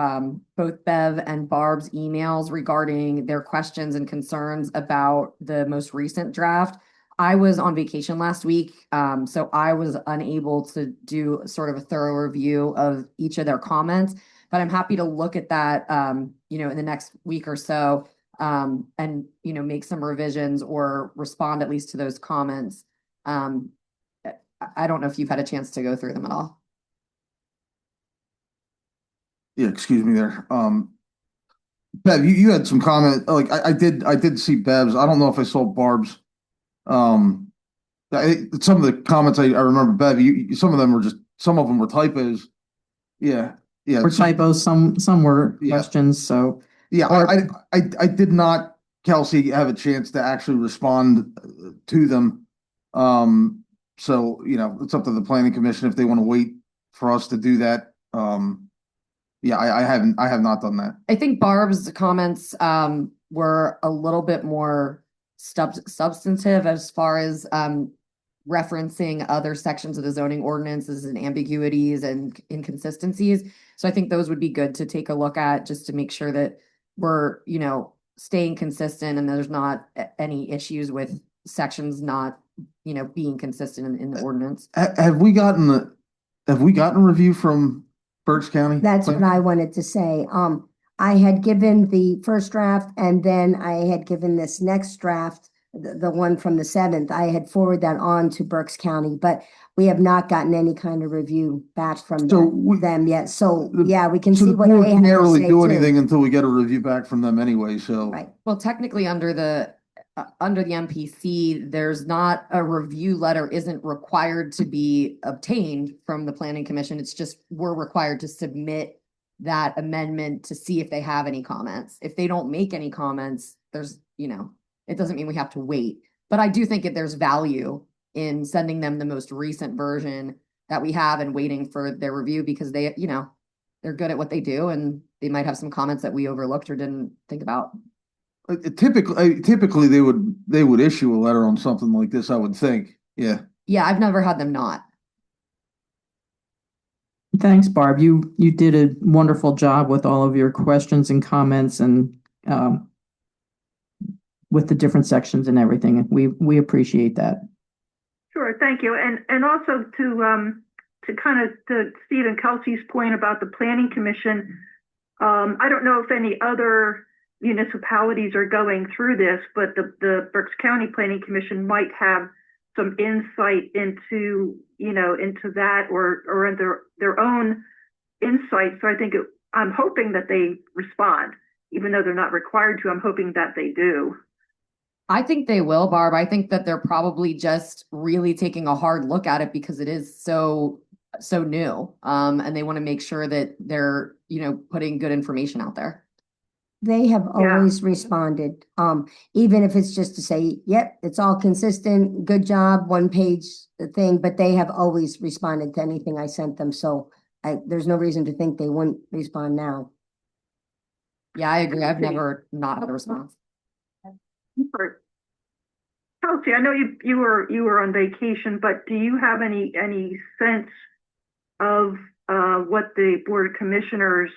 both Bev and Barb's emails regarding their questions and concerns about the most recent draft. I was on vacation last week, so I was unable to do sort of a thorough review of each of their comments, but I'm happy to look at that, in the next week or so, and, make some revisions or respond at least to those comments. I don't know if you've had a chance to go through them at all. Yeah, excuse me there. Bev, you had some comment, like I did see Bev's. I don't know if I saw Barb's. Some of the comments I remember, Bev, some of them were typos. Yeah. Yeah. Or typos, some were Yeah. questions, so. Yeah, I did not, Kelsey, have a chance to actually respond to them. So, it's up to the planning commission if they want to wait for us to do that. Yeah, I have not done that. I think Barb's comments were a little bit more substantive as far as referencing other sections of the zoning ordinances and ambiguities and inconsistencies. So I think those would be good to take a look at just to make sure that we're, staying consistent and there's not any issues with sections not, being consistent in the ordinance. Have we gotten a review from Berks County? That's what I wanted to say. I had given the first draft and then I had given this next draft, the one from the 7th. I had forwarded that on to Berks County, but we have not gotten any kind of review back from them yet. So yeah, we can see what they have to say. So the board can't really do too. anything until we get a review back from them anyway, so. Right. Well, technically under the MPC, there's not a review letter isn't required to be obtained from the planning commission. It's just we're required to submit that amendment to see if they have any comments. If they don't make any comments, there's, it doesn't mean we have to wait. But I do think that there's value in sending them the most recent version that we have and waiting for their review because they, they're good at what they do and they might have some comments that we overlooked or didn't think about. Typically they would issue a letter on something like this, I would think. Yeah. Yeah, I've never had them not. Thanks, Barb. You did a wonderful job with all of your questions and comments and with the different sections and everything. We appreciate that. Sure, thank you. And also to kind of to Steve and Kelsey's point about the planning commission, I don't know if any other municipalities are going through this, but the Berks County Planning Commission might have some insight into that or into their own insight. So I'm hoping that they respond, even though they're not required to. I'm hoping that they do. I think they will, Barb. I think that they're probably just really taking a hard look at it because it is so new. And they want to make sure that they're, putting good information out there. They have always responded, even if it's just to say, yep, it's all consistent, good job, 1-page thing, but they have always responded to anything I sent them. So there's no reason to think they wouldn't respond now. Yeah, I agree. I've never not had a response. Kelsey, I know you were on vacation, but do you have any sense of what the Board of Commissioners,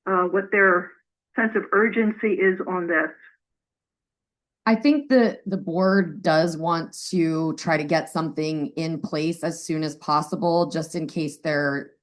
what their sense of urgency is on this? I think the board does want to try to get something in place as soon as possible, just in case there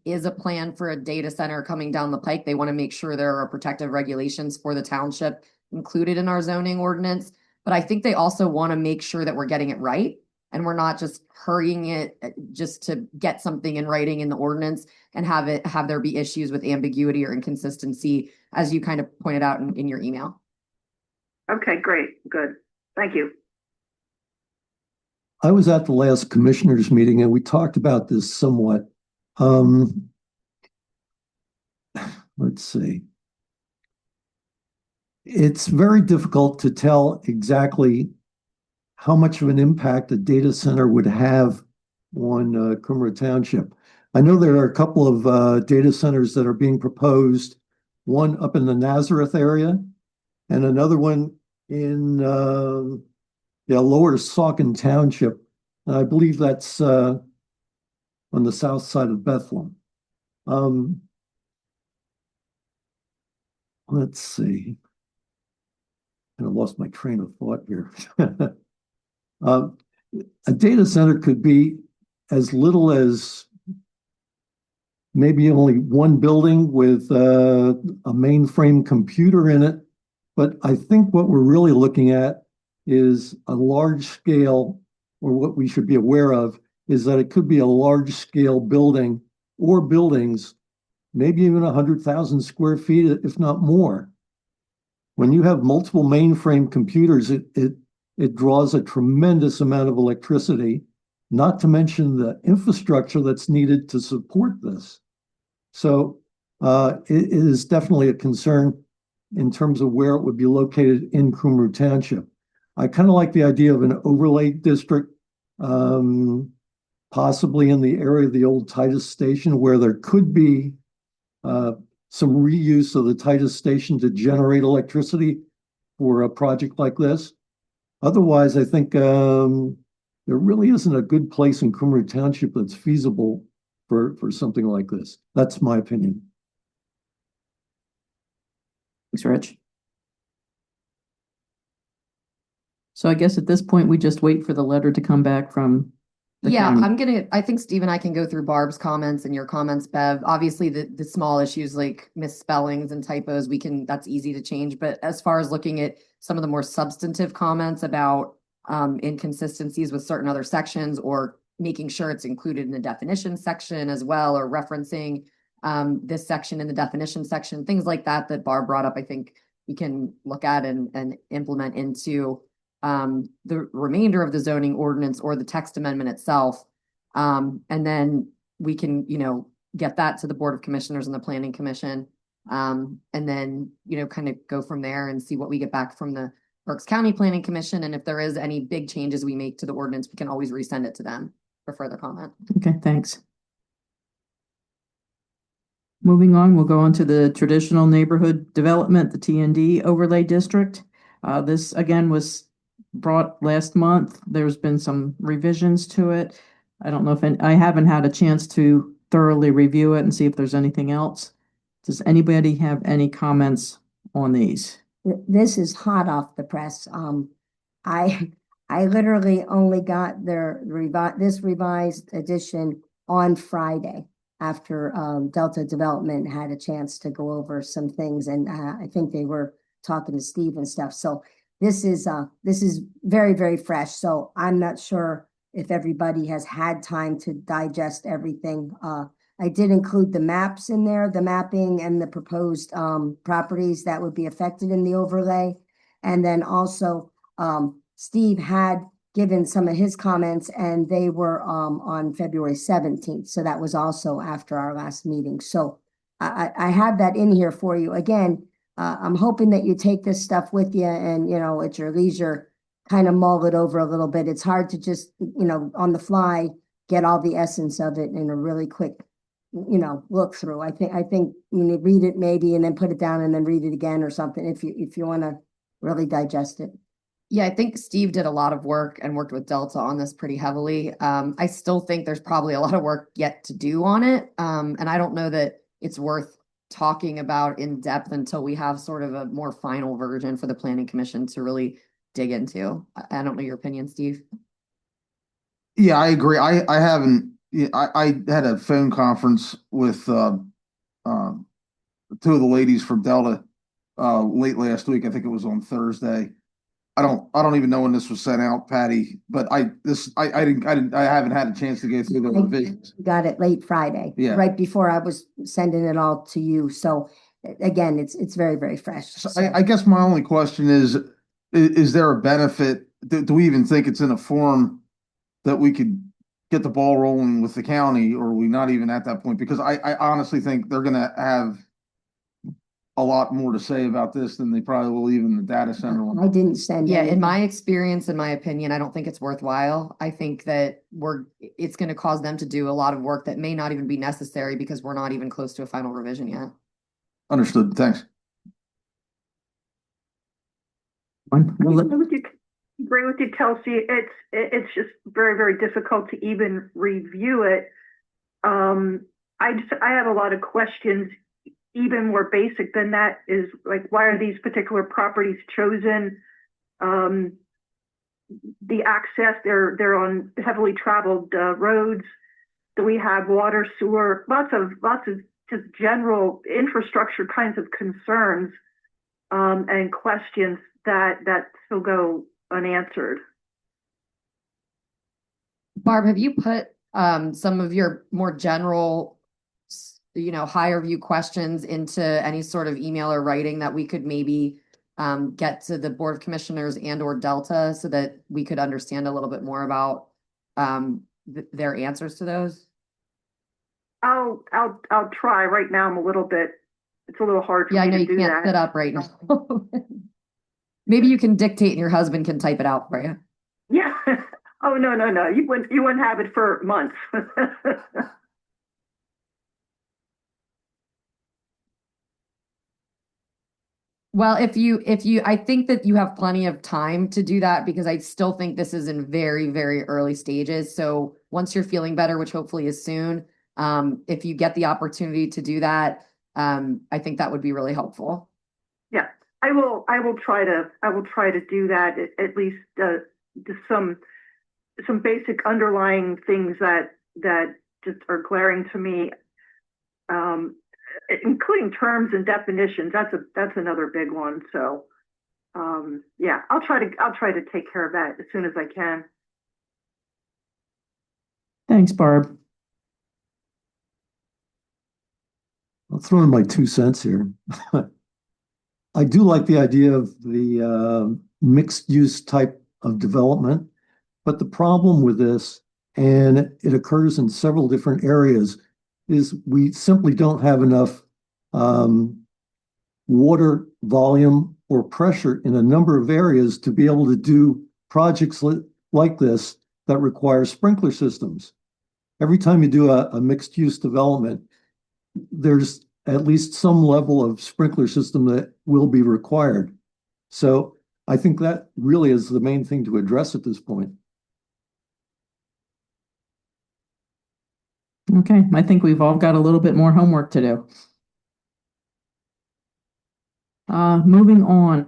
is a plan for a data center coming down the pike. They want to make sure there are protective regulations for the township included in our zoning ordinance. But I think they also want to make sure that we're getting it right and we're not just hurrying it just to get something in writing in the ordinance and have there be issues with ambiguity or inconsistency, as you kind of pointed out in your email. Okay, great. Good. Thank you. I was at the last commissioners meeting and we talked about this somewhat. Let's see. It's very difficult to tell exactly how much of an impact a data center would have on Cumru Township. I know there are a couple of data centers that are being proposed, one up in the Nazareth area and another one in Lower Saucon Township. And I believe that's on the south side of Bethlehem. Let's see. I lost my train of thought here. A data center could be as little as maybe only one building with a mainframe computer in it. But I think what we're really looking at is a large scale, or what we should be aware of is that it could be a large scale building or buildings, maybe even 100,000 square feet, if not more. When you have multiple mainframe computers, it draws a tremendous amount of electricity, not to mention the infrastructure that's needed to support this. So it is definitely a concern in terms of where it would be located in Cumru Township. I kind of like the idea of an overlay district, possibly in the area of the old Titus station, where there could be some reuse of the Titus station to generate electricity for a project like this. Otherwise, I think there really isn't a good place in Cumru Township that's feasible for something like this. That's my opinion. Thanks, Rich. So I guess at this point, we just wait for the letter to come back from the Yeah, county. I think Steve and I can go through Barb's comments and your comments, Bev. Obviously, the small issues like misspellings and typos, that's easy to change. But as far as looking at some of the more substantive comments about inconsistencies with certain other sections, or making sure it's included in the definition section as well, or referencing this section in the definition section, things like that Barb brought up, I think we can look at and implement into the remainder of the zoning ordinance or the text amendment itself. And then we can, get that to the Board of Commissioners and the Planning Commission. And then, kind of go from there and see what we get back from the Berks County Planning Commission. And if there is any big changes we make to the ordinance, we can always resend it to them for further comment. Okay, thanks. Moving on, we'll go on to the traditional neighborhood development, the TND overlay district. This again was brought last month. There's been some revisions to it. I don't know if I haven't had a chance to thoroughly review it and see if there's anything else. Does anybody have any comments on these? This is hot off the press. I literally only got this revised edition on Friday after Delta Development had a chance to go over some things, and I think they were talking to Steve and stuff. So this is very, very fresh. So I'm not sure if everybody has had time to digest everything. I did include the maps in there, the mapping and the proposed properties that would be affected in the overlay. And then also Steve had given some of his comments, and they were on February 17th. So that was also after our last meeting. So I have that in here for you. Again, I'm hoping that you take this stuff with you and, at your leisure, kind of mull it over a little bit. It's hard to just, on the fly, get all the essence of it in a really quick, look through. I think you need to read it maybe and then put it down and then read it again or something if you want to really digest it. Yeah, I think Steve did a lot of work and worked with Delta on this pretty heavily. I still think there's probably a lot of work yet to do on it. And I don't know that it's worth talking about in depth until we have sort of a more final version for the Planning Commission to really dig into. I don't know your opinion, Steve. Yeah, I agree. I haven't, I had a phone conference with two of the ladies from Delta late last week. I think it was on Thursday. I don't even know when this was sent out, Patty, but I haven't had a chance to go through the revisions. Got it late Friday, right before I was sending it all to you. So again, it's very, very fresh. So I guess my only question is there a benefit? Do we even think it's in a form that we could get the ball rolling with the county, or are we not even at that point? Because I honestly think they're going to have a lot more to say about this than they probably will even the data center one. I didn't send. Yeah, in anything. my experience, in my opinion, I don't think it's worthwhile. I think that it's gonna cause them to do a lot of work that may not even be necessary because we're not even close to a final revision yet. Understood, thanks. Agree with you, Kelsey. It's just very, very difficult to even review it. I have a lot of questions, even more basic than that, is like, why are these particular properties chosen? The access, they're on heavily traveled roads. Do we have water, sewer, lots of just general infrastructure kinds of concerns and questions that still go unanswered. Barb, have you put some of your more general, higher view questions into any sort of email or writing that we could maybe get to the Board of Commissioners and or Delta so that we could understand a little bit more about their answers to those? I'll try. Right now I'm it's a little hard for me to do that. Yeah, I know you can't sit up right now. Maybe you can dictate and your husband can type it out for you. Yeah. Oh, no. You wouldn't have it for months. Well, I think that you have plenty of time to do that because I still think this is in very, very early stages. So once you're feeling better, which hopefully is soon, if you get the opportunity to do that, I think that would be really helpful. Yeah, I will try to do that, at least just some basic underlying things that just are glaring to me, including terms and definitions. That's another big one. So yeah, I'll try to take care of that as soon as I can. Thanks, Barb. I'll throw in my 2 cents here. I do like the idea of the mixed use type of development, but the problem with this, and it occurs in several different areas, is we simply don't have enough water volume or pressure in a number of areas to be able to do projects like this that require sprinkler systems. Every time you do a mixed use development, there's at least some level of sprinkler system that will be required. So I think that really is the main thing to address at this point. Okay, I think we've all got a little bit more homework to do. Moving on.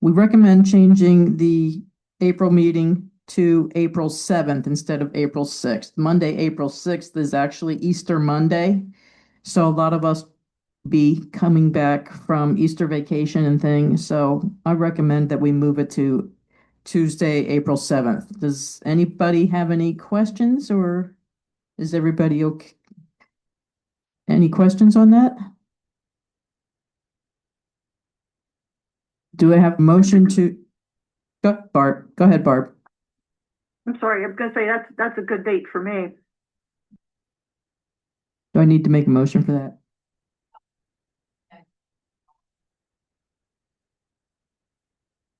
We recommend changing the April meeting to April 7th instead of April 6th. Monday, April 6th is actually Easter Monday. So a lot of us be coming back from Easter vacation and things. So I recommend that we move it to Tuesday, April 7th. Does anybody have any questions or is everybody okay? Any questions on that? Do I have a motion to go, Barb? Go ahead, Barb. I'm sorry, I'm gonna say that's a good date for me. Do I need to make a motion for that?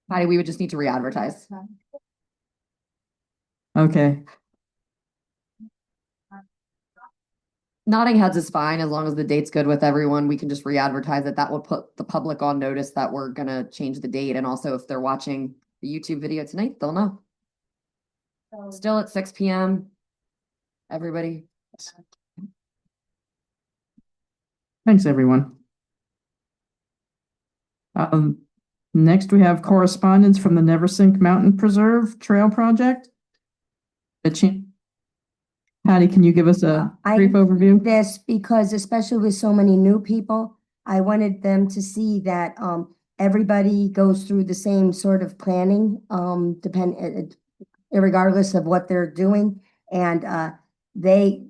Patty, we would just need to re-advertise. Okay. Nodding heads is fine as long as the date's good with everyone. We can just re-advertise it. That will put the public on notice that we're gonna change the date. And also if they're watching the YouTube video tonight, they'll know. Still at 6 p.m. Everybody. Thanks, everyone. Next we have correspondence from the Neversink Mountain Preserve Trail Project. Patty, can you give us a brief overview? This because especially with so many new people, I wanted them to see that everybody goes through the same sort of planning, regardless of what they're doing. And they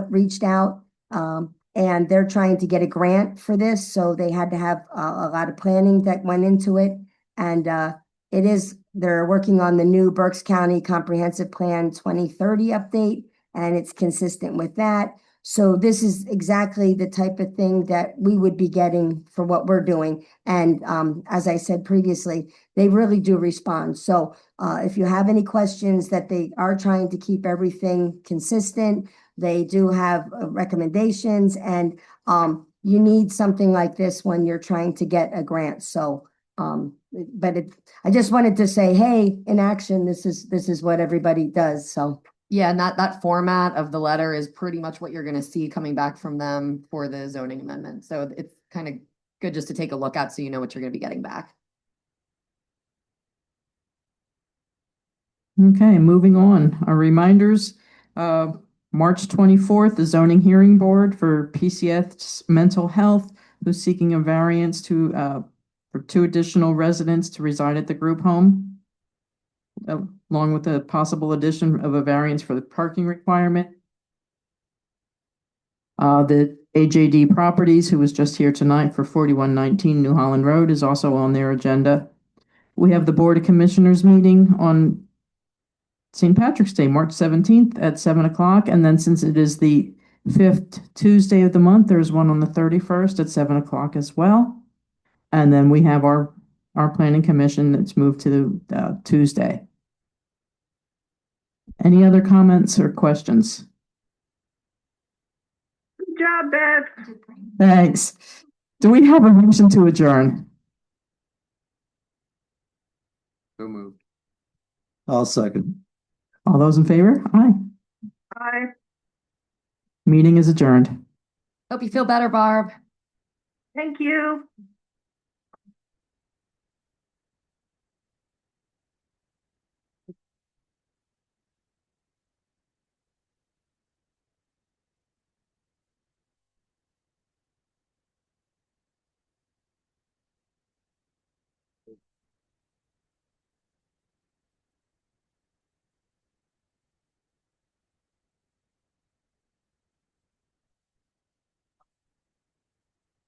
reached out and they're trying to get a grant for this, so they had to have a lot of planning that went into it. And they're working on the new Berks County Comprehensive Plan 2030 update, and it's consistent with that. So this is exactly the type of thing that we would be getting for what we're doing. And as I said previously, they really do respond. So if you have any questions, that they are trying to keep everything consistent. They do have recommendations, and you need something like this when you're trying to get a grant. So I just wanted to say, hey, in action, this is what everybody does. So. Yeah, and that format of the letter is pretty much what you're gonna see coming back from them for the zoning amendment. So it's kind of good just to take a look at so you know what you're gonna be getting back. Okay, moving on. Our reminders, March 24th, the zoning hearing board for PCS Mental Health, who's seeking a variance to, for 2 additional residents to reside at the group home, along with a possible addition of a variance for the parking requirement. The AJD Properties, who was just here tonight for 4119 New Holland Road, is also on their agenda. We have the Board of Commissioners meeting on St. Patrick's Day, March 17th at 7 o'clock. And then since it is the 5th Tuesday of the month, there's one on the 31st at 7 o'clock as well. And then we have our planning commission that's moved to Tuesday. Any other comments or questions? Good job, Bev. Thanks. Do we have a motion to adjourn? So moved. I'll second. All those in favor? Aye. Bye. Meeting is adjourned. Hope you feel better, Barb. Thank you.